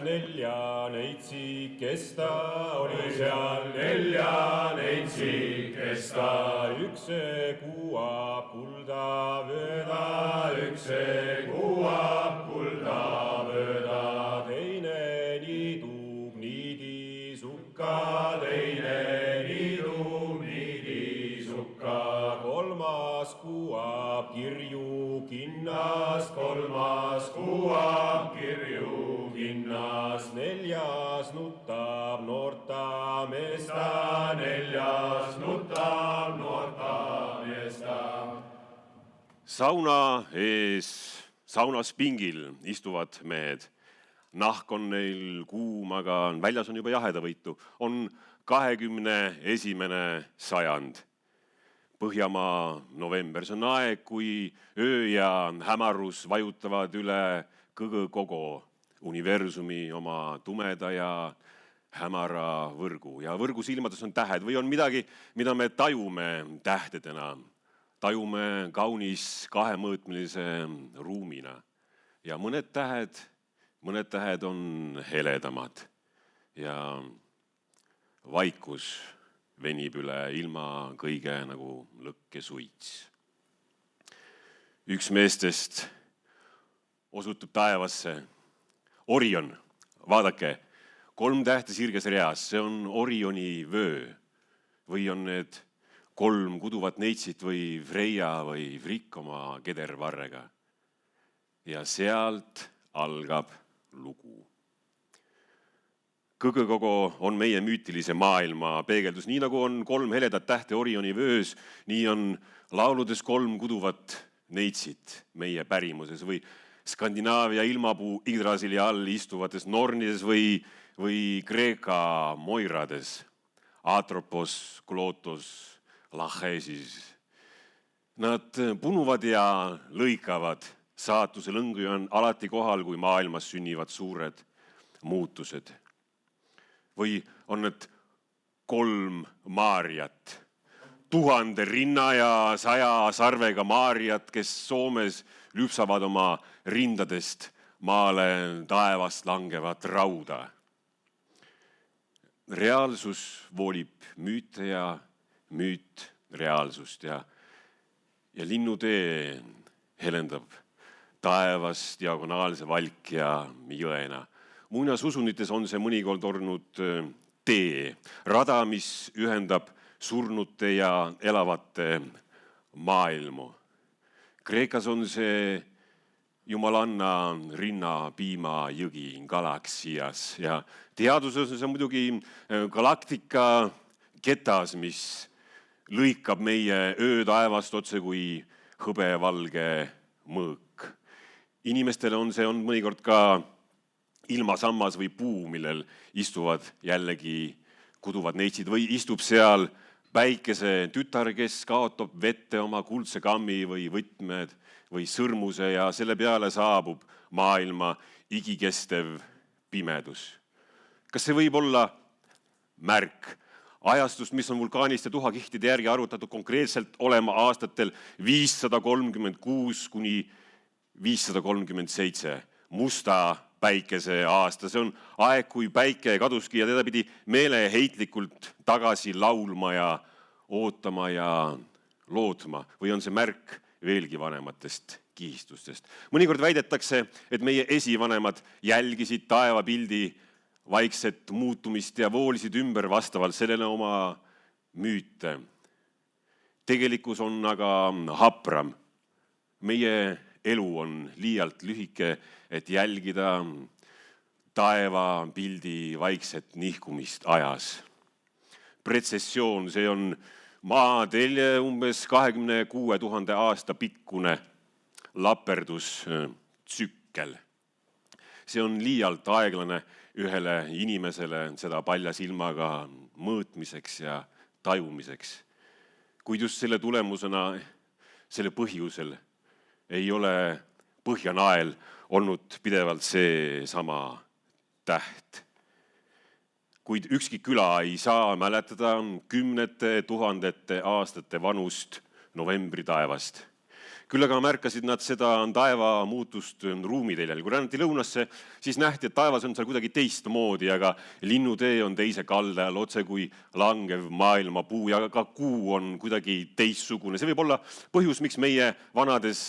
nelja neitsik, kes ta oli seal nelja neitsik, kes ta üks kuuab kulda vööda, üks kuuab kulda vööda, teine niidub niidisukka, teine niidub niidisukka, kolmas kuuab kirju kinnas, kolmas kuuab kirju kinnas, neljas nutab noorta meesta, neljas nutab noorta meesta. Sauna ees, saunas pingil istuvad mehed. Nahk on neil kuum, aga väljas on juba jahedavõitu. On 21. sajand. Põhjamaa november, see on aeg, kui öö ja hämarus vajutavad üle kõgõkogo universumi oma tumeda ja hämara võrgu. Ja võrgu silmades on tähed või on midagi, mida me tajume tähtedena. Tajume kaunis kahemõõtmelise ruumina. Ja mõned tähed on heledamad ja vaikus venib üle ilma kõige nagu lõkkesuits. Üks meestest osutub taevasse. Orion, vaadake, 3 tähte sirges reas, see on Orioni vöö. Või on need 3 kuduvat neitsit või Freia või Frikk oma kedervarrega. Ja sealt algab lugu. Kõgõkogo on meie müütilise maailma peegeldus. Nii nagu on 3 heledat tähte Orioni vöös, nii on lauludes 3 kuduvat neitsit meie pärimuses või Skandinaavia ilmapuu Yggdrasili all istuvates nornides või Kreeka moirades. Atropos, Klotos, Lachesis. Nad punuvad ja lõikavad. Saatuse lõnguja on alati kohal, kui maailmas sünnivad suured muutused. Või on need 3 Maarjat, 1000 rinna ja 100 sarvega Maarjat, kes Soomes lüpsavad oma rindadest maale taevast langevat rauda. Reaalsus voolib müüte ja müüt reaalsust ja linnutee helendab taevas diagonaalse valk ja jõena. Muinasusunites on see mõnikord olnud tee, rada, mis ühendab surnute ja elavate maailmu. Kreekas on see jumalanna rinnapiima jõgi galaksias ja teaduses on see muidugi galaktika ketas, mis lõikab meie öötaevast otse kui hõbevalge mõõk. Inimestele on see mõnikord ka ilmasammas või puu, millel istuvad jällegi kuduvad neitsid või istub seal päikese tütar, kes kaotab vette oma kuldse kammi või võtmed või sõrmuse ja selle peale saabub maailma igikestev pimedus. Kas see võib olla märk ajastust, mis on vulkaaniste tuhakihtide järgi arvutatud konkreetselt olema aastatel 536 kuni 537 musta päikese aasta. See on aeg, kui päike kaduski ja teda pidi meeleheitlikult tagasi laulma ja ootama ja lootma. Või on see märk veelgi vanematest kihistustest? Mõnikord väidetakse, et meie esivanemad jälgisid taevapildi vaikset muutumist ja voolisid ümber vastavalt sellele oma müüte. Tegelikkus on aga hapram. Meie elu on liialt lühike, et jälgida taevapildi vaikset nihkumist ajas. Pretsessioon, see on maatelje umbes 26 000 aasta pikkune laperdustsükkel. See on liialt aeglane ühele inimesele seda palja silmaga mõõtmiseks ja tajumiseks. Kuid just selle tulemusena, selle põhjusel ei ole Põhjanael olnud pidevalt see sama täht. Kuid ükski küla ei saa mäletada 10 000 aastate vanust novembritaevast. Küll aga märkasid nad seda taeva muutust ruumiteljel. Kui rännati lõunasse, siis nähti, et taevas on seal kuidagi teistmoodi, aga linnutee on teise kalde all, otse kui langev maailmapuu ja ka kuu on kuidagi teistsugune. See võib olla põhjus, miks meie vanades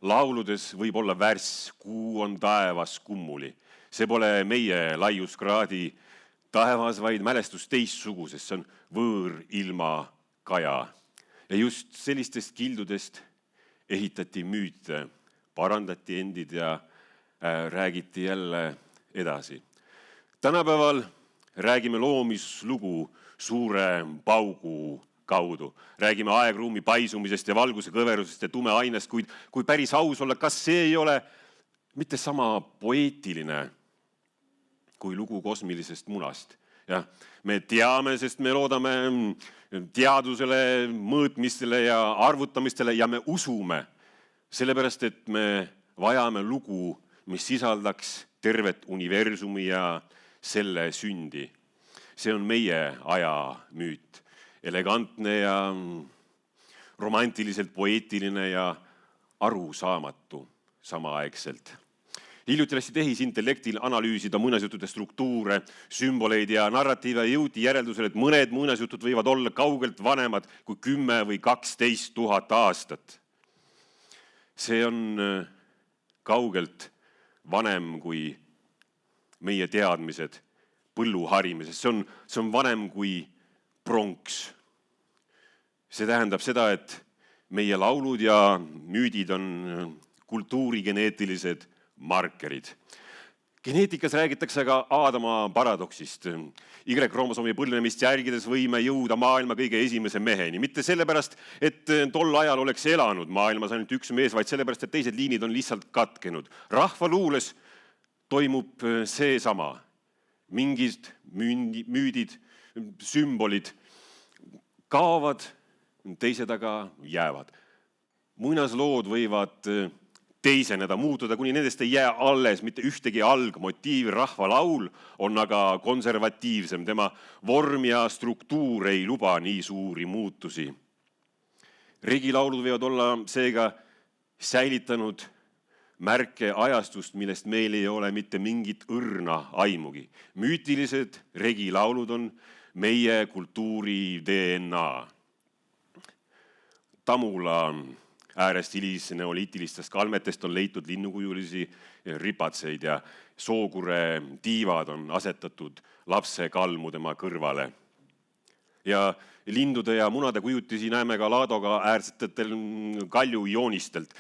lauludes võib olla värss "Kuu on taevas kummuli". See pole meie laiuskraadi taevas, vaid mälestus teistsugusest, see on võõr ilma kaja. Ja just sellistest kildudest ehitati müüte, parandati endid ja räägiti jälle edasi. Tänapäeval räägime loomislugu suure paugu kaudu. Räägime aegruumi paisumisest ja valguse kõverusest ja tume ainest, kuid kui päris aus olla, kas see ei ole mitte sama poeetiline kui lugu kosmilisest munast? Ja me teame, sest me loodame teadusele, mõõtmistele ja arvutamistele ja me usume, sellepärast et me vajame lugu, mis sisaldaks tervet universumi ja selle sündi. See on meie aja müüt. Elegantne ja romantiliselt poeetiline ja arusaamatu samaaegselt. Hiljuti lasti tehisintellektil analüüsida muinasjuttude struktuure, sümboleid ja narratiive ja jõuti järeldusele, et mõned muinasjutud võivad olla kaugelt vanemad kui 10 või 12 000 aastat. See on kaugelt vanem kui meie teadmised põllu harimisest. See on vanem kui pronks. See tähendab seda, et meie laulud ja müüdid on kultuurigeneetilised markerid. Geneetikas räägitakse aga Aadama paradoksist. Y-kromosoomi põlvnemist järgides võime jõuda maailma kõige esimese meheni. Mitte sellepärast, et tol ajal oleks elanud maailmas ainult üks mees, vaid sellepärast, et teised liinid on lihtsalt katkenud. Rahvaluules toimub seesama. Mingid müüdid, sümbolid kaovad, teised aga jäävad. Muinaslood võivad teiseneda, muutuda, kuni nendest ei jää alles mitte ühtegi algmotiivi. Rahvalaul on aga konservatiivsem. Tema vorm ja struktuur ei luba nii suuri muutusi. Regilaulud võivad olla seega säilitanud märke ajastust, millest meil ei ole mitte mingit õrna aimugi. Müütilised regilaulud on meie kultuuri DNA. Tamula äärest hilisneoliitilistest kalmetest on leitud linnukujulisi ripatseid ja sookure tiivad on asetatud lapse kalmu tema kõrvale. Ja lindude ja munade kujutisi näeme ka Laadoga äärsetel kaljujoonistelt.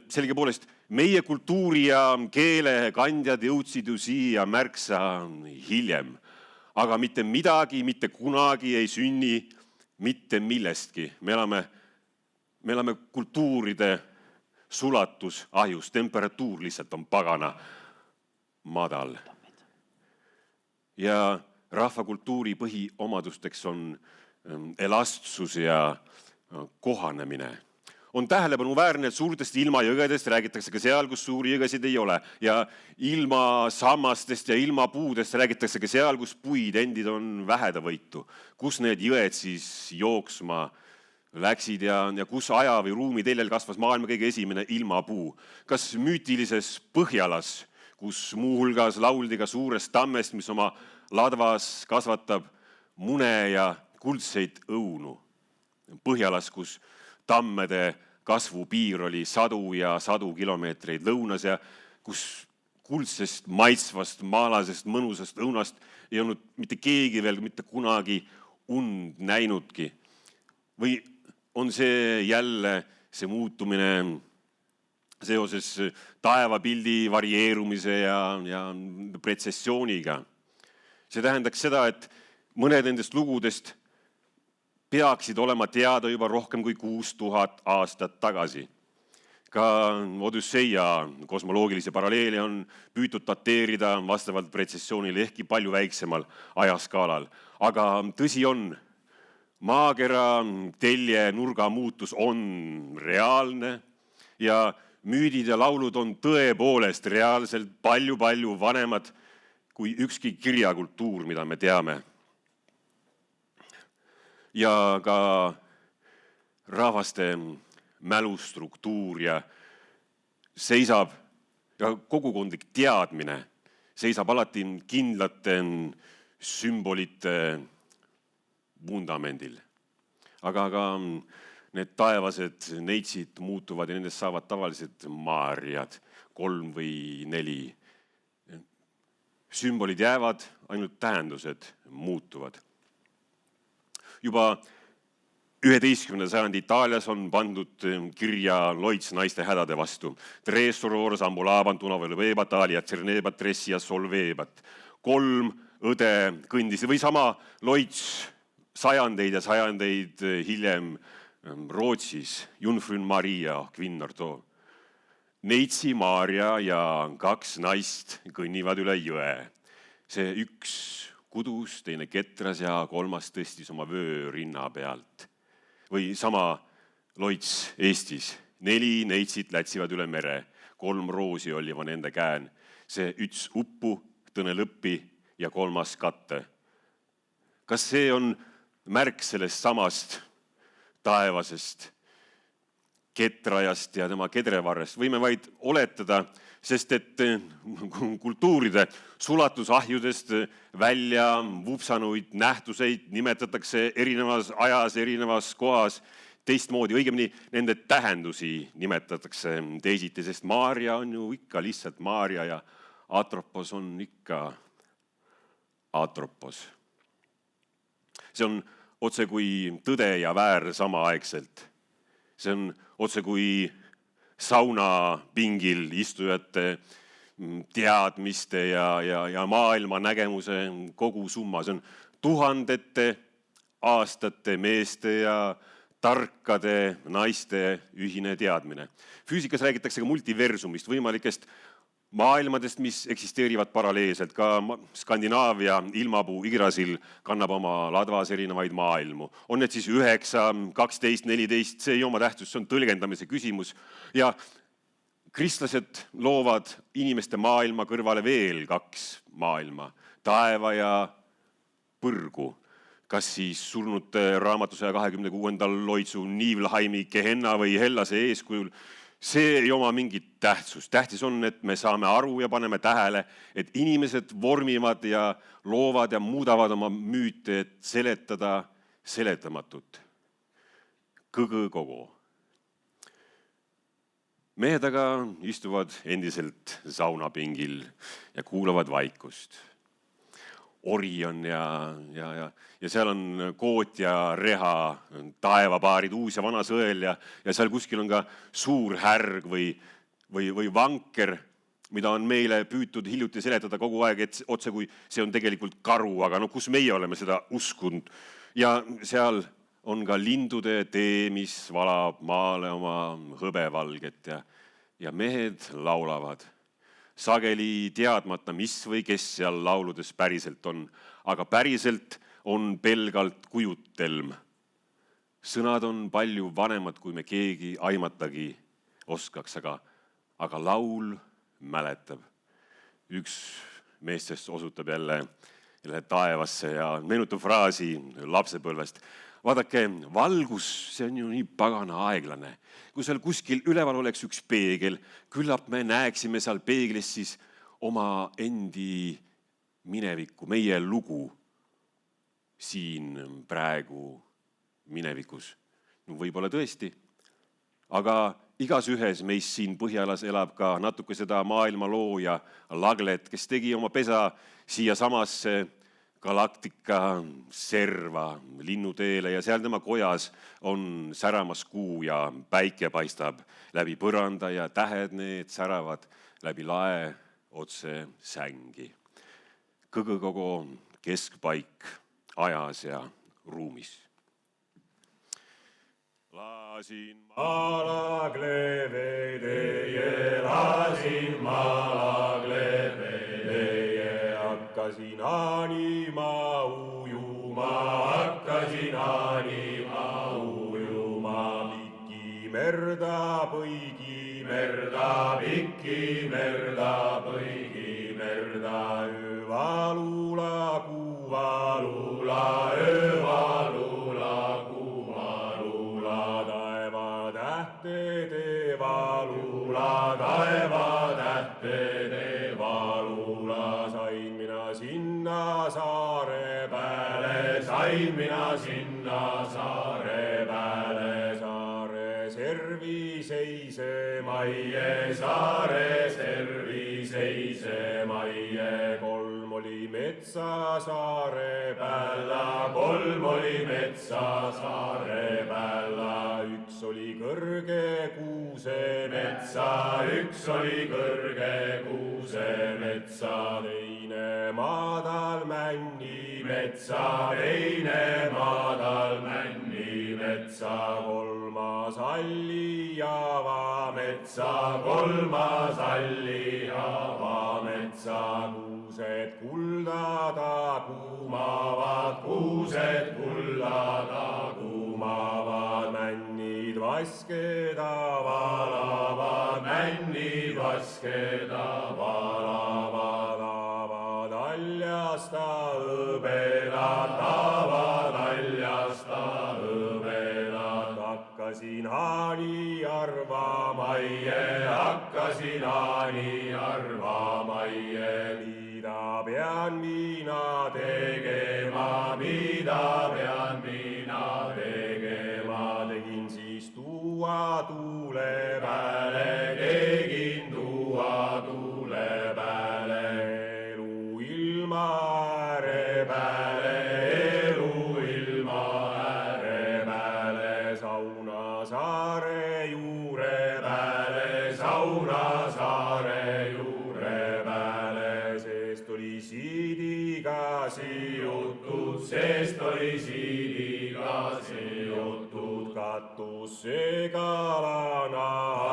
Sellegipoolest meie kultuuri ja keele kandjad jõudsid ju siia märksa hiljem. Aga mitte midagi, mitte kunagi ei sünni mitte millestki. Me elame kultuuride sulatusahjus, temperatuur lihtsalt on pagana madal. Ja rahvakultuuri põhiomadusteks on elastsus ja kohanemine. On tähelepanuväärne, et suurtest ilmajõgedest räägitakse ka seal, kus suuri jõgesid ei ole. Ja ilma sammastest ja ilma puudest räägitakse ka seal, kus puid endid on vähedavõitu. Kus need jõed siis jooksma läksid ja kus aja või ruumi teljel kasvas maailma kõige esimene ilmapuu. Kas müütilises Põhjalas, kus muuhulgas lauldi ka suurest tammest, mis oma ladvas kasvatab mune ja kuldseid õunu. Põhjalas, kus tammede kasvupiir oli 100 ja 100 kilomeetreid lõunas ja kus kuldsest, maitsvast, maalasest, mõnusast õunast ei olnud mitte keegi veel mitte kunagi und näinudki. Või on see jälle see muutumine seoses taevapildi varieerumise ja pretsessiooniga? See tähendaks seda, et mõned nendest lugudest peaksid olema teada juba rohkem kui 6000 aastat tagasi. Ka Odüsseia kosmoloogilisi paralleele on püütud dateerida vastavalt pretsessioonile ehkki palju väiksemal ajaskaalal. Aga tõsi on, maakera telje nurga muutus on reaalne ja müüdid ja laulud on tõepoolest reaalselt palju vanemad kui ükski kirjakultuur, mida me teame. Ja ka rahvaste mälustruktuur ja seisab ja kogukondlik teadmine seisab alati kindlate sümbolite vundamendil. Aga need taevased neitsid muutuvad ja nendest saavad tavalised maarjad, 3 või 4. Sümbolid jäävad, ainult tähendused muutuvad. Juba 11. sajandi Itaalias on pandud kirja loits naiste hädade vastu. Tres sorores ambulaban tunavõleveebat, alia cernebat, tressia solveebat. 3 õde kõndisid või sama loits sajandeid ja sajandeid hiljem Rootsis, Jungfrun Maria, Kvinnarto. Neitsi Maarja ja 2 naist kõnnivad üle jõe. See üks kudus, teine ketras ja 3 tõstis oma vöö rinna pealt. Või sama loits Eestis. 4 neitsit lätsivad üle mere. 3 roosi olliva nende käen. See üks uppu, tõne lõppi ja 3 katte. Kas see on märk sellest samast taevasest ketrajast ja tema kedrevarrest? Võime vaid oletada, sest et kultuuride sulatusahjudest välja vupsanuid nähtuseid nimetatakse erinevas ajas, erinevas kohas teistmoodi. Õigemini nende tähendusi nimetatakse teisiti, sest Maarja on ju ikka lihtsalt Maarja ja atropos on ikka atropos. See on otse kui tõde ja väär samaaegselt. See on otse kui saunapingil istujate teadmiste ja maailma nägemuse kogu summa. See on tuhandete aastate meeste ja tarkade naiste ühine teadmine. Füüsikas räägitakse ka multiversumist, võimalikest maailmadest, mis eksisteerivad paralleelselt. Ka Skandinaavia ilmapuu Yggdrasil kannab oma ladvas erinevaid maailmu. On need siis 9, 12, 14, see ei oma tähtsust, see on tõlgendamise küsimus. Ja kristlased loovad inimeste maailma kõrvale veel 2 maailma, taeva ja põrgu. Kas siis surnute raamatu 126. loitsu Niivlhaimi Gehenna või Hellase eeskujul. See ei oma mingit tähtsust. Tähtis on, et me saame aru ja paneme tähele, et inimesed vormivad ja loovad ja muudavad oma müüte, et seletada seletamatut. Kõgõ-kogo. Mehed aga istuvad endiselt saunapingil ja kuulavad vaikust. Orion ja seal on Koot ja Reha, taevapaarid, uus ja vana sõel ja seal kuskil on ka suur härg või vanker, mida on meile püütud hiljuti seletada kogu aeg, et otse kui see on tegelikult karu, aga no kus meie oleme seda uskunud. Ja seal on ka lindude tee, mis valab maale oma hõbevalget ja mehed laulavad. Sageli teadmata, mis või kes seal lauludes päriselt on, aga päriselt on pelgalt kujutelm. Sõnad on palju vanemad, kui me keegi aimatagi oskaks, aga laul mäletab. Üks meestest osutab jälle taevasse ja meenutab fraasi lapsepõlvest. Vaadake, valgus, see on ju nii pagana aeglane. Kui seal kuskil üleval oleks üks peegel, küllap me näeksime seal peeglis siis oma endi minevikku, meie lugu siin praegu minevikus. Võib-olla tõesti, aga igas ühes meist siin Põhjalas elab ka natuke seda maailma looja Laglet, kes tegi oma pesa siia samasse galaktika serva linnuteele ja seal tema kojas on säramas kuu ja päike paistab läbi põranda ja tähed need säravad läbi lae otse sängi. Kõgõ-kogo keskpaik ajas ja ruumis. Lasin Malagleve teie, lasin Malagleve teie, hakkasin anima ujuma, pikki merda, põigi merda, pikki merda, põigi merda, öövalula, kuvalula, öövalula, kuvalula, taeva tähte saare peale, sain mina sinna saare peale. Saare servi seise maie, saare servi seise maie. Kolm oli metsa saare peal, kolm oli metsa saare peal. Üks oli kõrge kuusemetsa, üks oli kõrge kuusemetsa. Teine madal männimetsa, teine madal männimetsa. Kolmas alliava metsa, kolmas alliava metsa. Kuused kuldada kuumavad, kuused kuldada kuumavad. Männid vaskeda valavad, männid vaskeda valavad. Avad aljasta hõbedat, avad aljasta hõbedat. Hakkasin haani arvamaie, hakkasin haani arvamaie. Mida pean mina tegema, mida pean mina tegema. Tegin siis tuua tuule peale, tegin tuua tuule peale. Elu ilma ääre peale, elu ilma ääre peale. Sauna saare juure peale, sauna saare juure peale. Seest oli siidiga siutud, seest oli siidiga siutud. Katusse kalana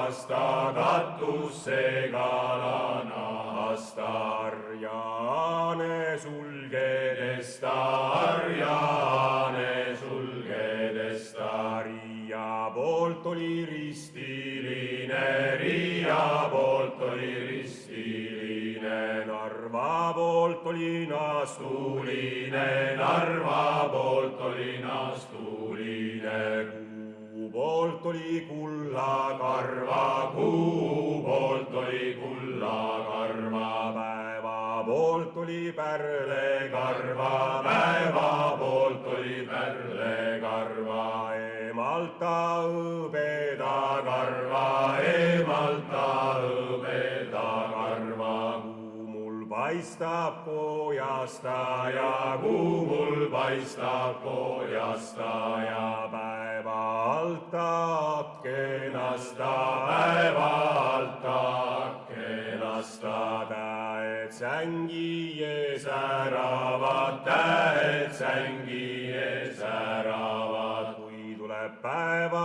asta, katusse kalana asta. Arjane sulgedesta, arjane sulgedesta. Riia poolt oli ristiline, Riia poolt oli ristiline. Narva poolt oli naastuline, Narva poolt oli naastuline. Kuu poolt oli kullakarva, Kuu poolt oli kullakarva. Päeva poolt oli pärlekarva, Päeva poolt oli pärlekarva. Emalta hõbeda karva, emalta hõbeda karva. Kuu mul paistab koojastaja, kuu mul paistab koojastaja. Päeva alta aknasta, päeva alta aknasta. Tähed sängi ees säravad, tähed sängi ees säravad. Kui tuleb päeva